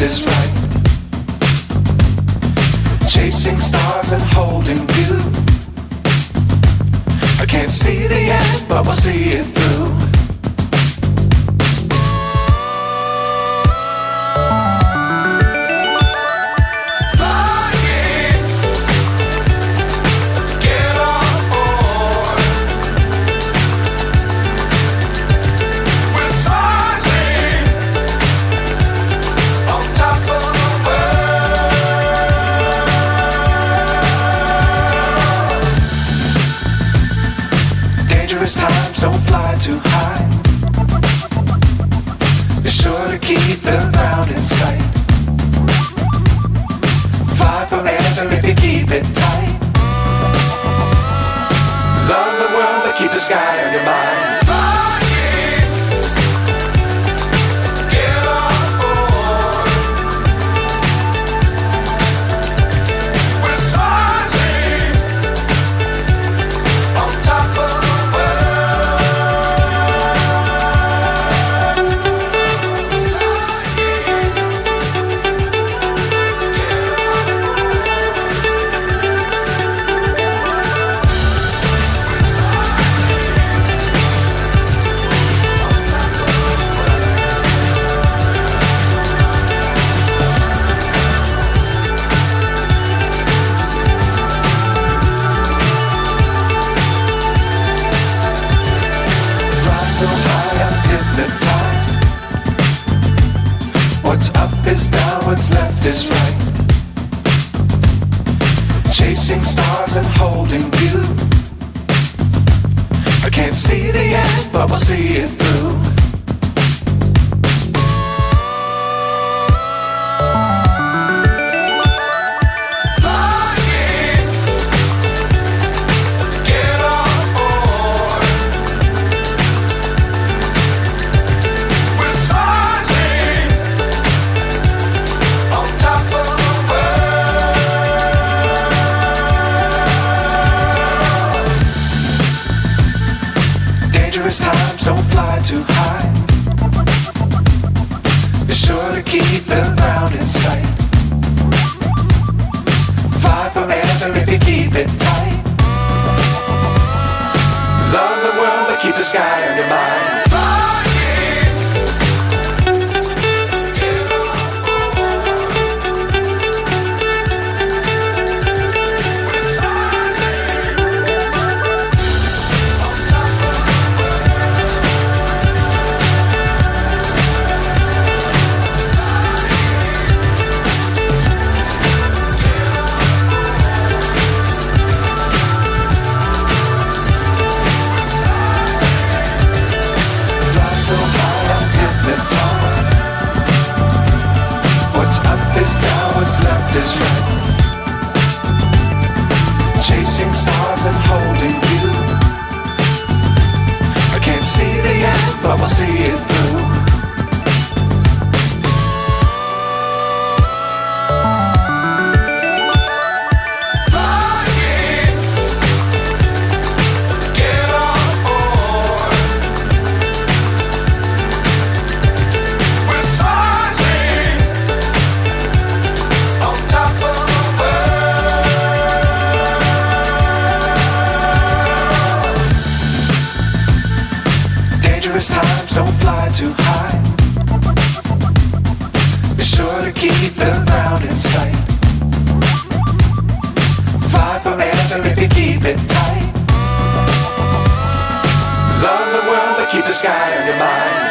is right. Chasing stars and holding you. I can't see the end, but we'll see it through. Times don't fly too high. Be sure to keep the ground in sight. Fly forever if you keep it tight. Love the world but keep the sky on your mind. So high I'm hypnotized. What's up is down, what's left is right. Chasing stars and holding you. I can't see the end, but we'll see it through. Times don't fly too high. Be sure to keep the ground in sight. Fly forever if you keep it tight. Love the world but keep the sky on your mind. What's left is right. Chasing stars and holding you. I can't see the end, but we'll see it through. Times don't fly too high. Be sure to keep the ground in sight. Fly forever if you keep it tight. Love the world but keep the sky on your mind.